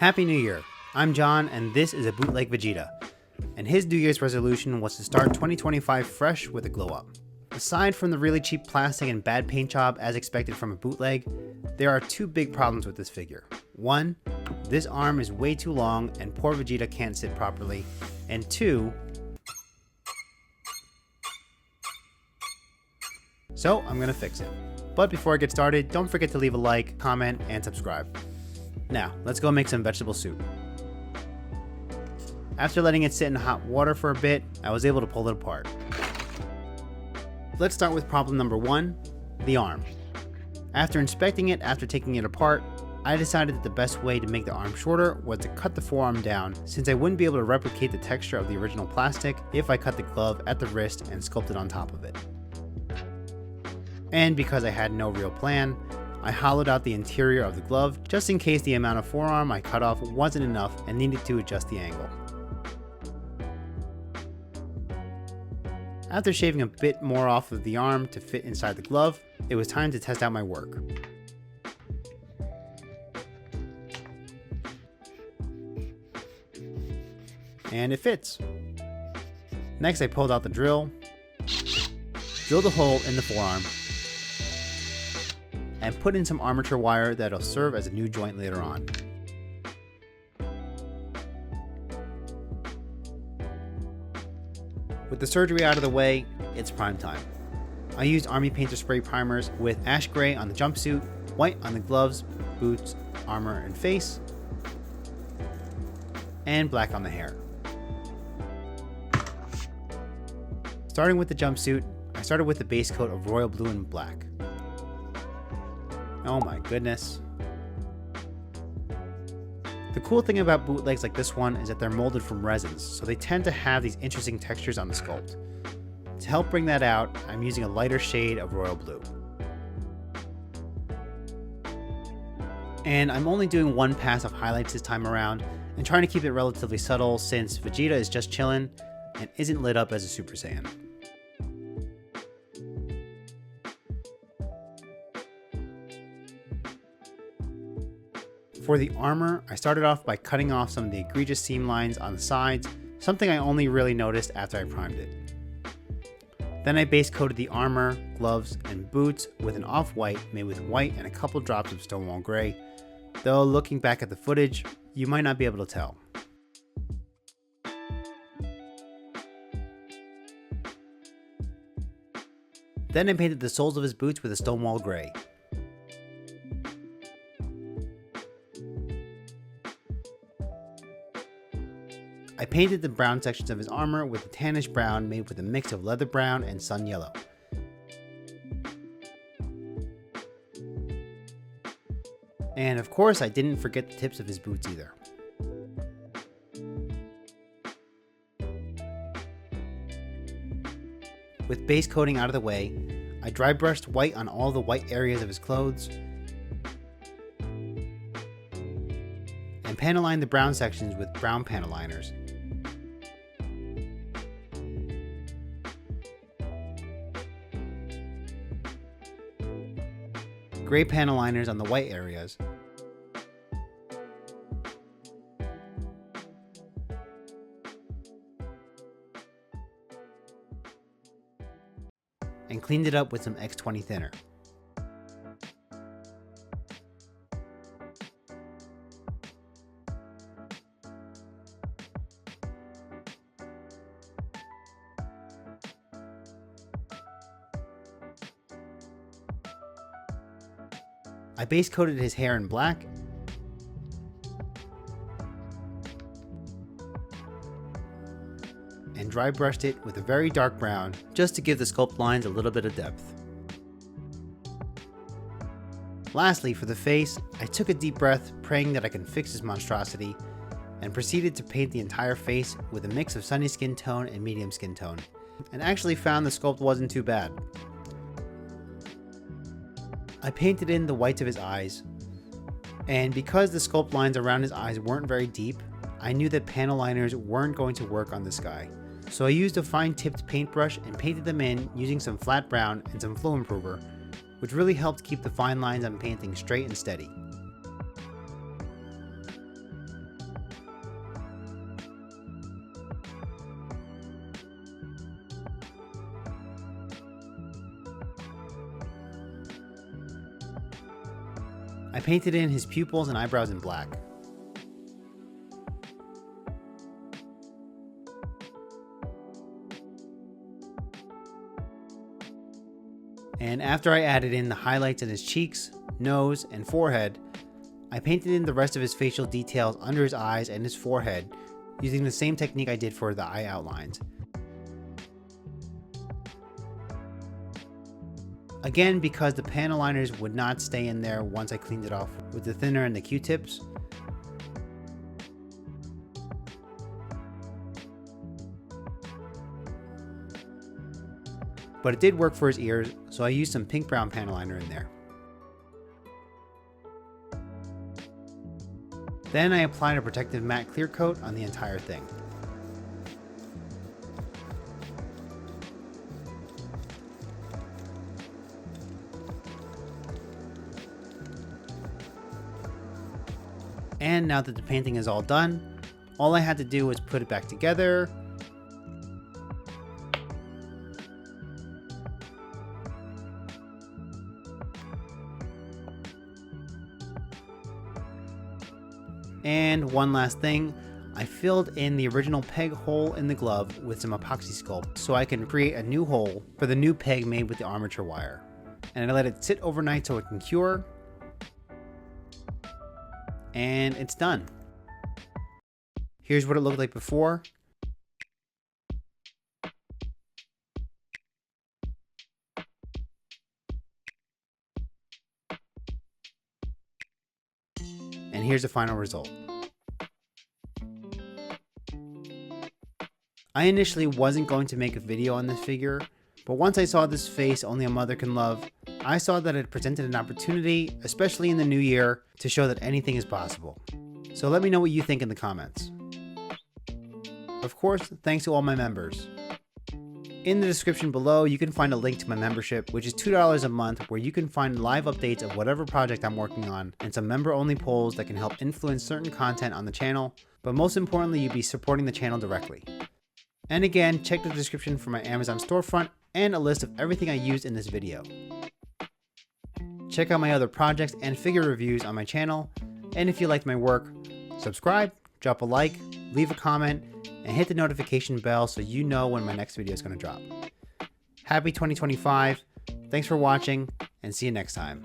Happy New Year! I'm John and this is a Bootleg Vegeta. And his New Year's resolution was to start 2025 fresh with a glow up. Aside from the really cheap plastic and bad paint job as expected from a bootleg, there are two big problems with this figure. One, this arm is way too long and poor Vegeta can't sit properly. And two, so I'm gonna fix it. But before I get started, don't forget to leave a like, comment, and subscribe. Now, let's go make some vegetable soup. After letting it sit in hot water for a bit, I was able to pull it apart. Let's start with problem number one, the arm. After inspecting it after taking it apart, I decided that the best way to make the arm shorter was to cut the forearm down, since I wouldn't be able to replicate the texture of the original plastic if I cut the glove at the wrist and sculpted on top of it. And because I had no real plan, I hollowed out the interior of the glove just in case the amount of forearm I cut off wasn't enough and needed to adjust the angle. After shaving a bit more off of the arm to fit inside the glove, it was time to test out my work. And it fits. Next I pulled out the drill, drilled a hole in the forearm, and put in some armature wire that'll serve as a new joint later on. With the surgery out of the way, it's prime time. I used Army Painter spray primers with ash gray on the jumpsuit, white on the gloves, boots, armor, and face, and black on the hair. Starting with the jumpsuit, I started with the base coat of royal blue and black. Oh my goodness. The cool thing about bootlegs like this one is that they're molded from resins, so they tend to have these interesting textures on the sculpt. To help bring that out, I'm using a lighter shade of royal blue. And I'm only doing one pass of highlights this time around, and trying to keep it relatively subtle since Vegeta is just chillin' and isn't lit up as a Super Saiyan. For the armor, I started off by cutting off some of the egregious seam lines on the sides, something I only really noticed after I primed it. Then I base coated the armor, gloves, and boots with an off-white made with white and a couple drops of Stonewall Gray, though looking back at the footage, you might not be able to tell. Then I painted the soles of his boots with a Stonewall Gray. I painted the brown sections of his armor with a tannish brown made with a mix of leather brown and sun yellow. And of course I didn't forget the tips of his boots either. With base coating out of the way, I dry brushed white on all the white areas of his clothes, and panel lined the brown sections with brown panel liners. Gray panel liners on the white areas, and cleaned it up with some X20 thinner. I base coated his hair in black and dry brushed it with a very dark brown just to give the sculpt lines a little bit of depth. Lastly, for the face, I took a deep breath, praying that I can fix this monstrosity, and proceeded to paint the entire face with a mix of sunny skin tone and medium skin tone, and actually found the sculpt wasn't too bad. I painted in the whites of his eyes, and because the sculpt lines around his eyes weren't very deep, I knew that panel liners weren't going to work on this guy. So I used a fine tipped paintbrush and painted them in using some flat brown and some flow improver, which really helped keep the fine lines I'm painting straight and steady. I painted in his pupils and eyebrows in black. And after I added in the highlights in his cheeks, nose, and forehead, I painted in the rest of his facial details under his eyes and his forehead using the same technique I did for the eye outlines. Again, because the panel liners would not stay in there once I cleaned it off with the thinner and the Q-tips. But it did work for his ears, so I used some pink brown panel liner in there. Then I applied a protective matte clear coat on the entire thing. And now that the painting is all done, all I had to do was put it back together, and one last thing, I filled in the original peg hole in the glove with some epoxy sculpt so I can create a new hole for the new peg made with the armature wire. And I let it sit overnight so it can cure. And it's done. Here's what it looked like before. And here's the final result. I initially wasn't going to make a video on this figure, but once I saw this face only a mother can love, I saw that it presented an opportunity, especially in the new year, to show that anything is possible. So let me know what you think in the comments. Of course, thanks to all my members. In the description below, you can find a link to my membership, which is $2 a month, where you can find live updates of whatever project I'm working on, and some member-only polls that can help influence certain content on the channel, but most importantly, you'll be supporting the channel directly. And again, check the description for my Amazon storefront and a list of everything I used in this video. Check out my other projects and figure reviews on my channel, and if you liked my work, subscribe, drop a like, leave a comment, and hit the notification bell so you know when my next video is going to drop. Happy 2025, thanks for watching, and see you next time.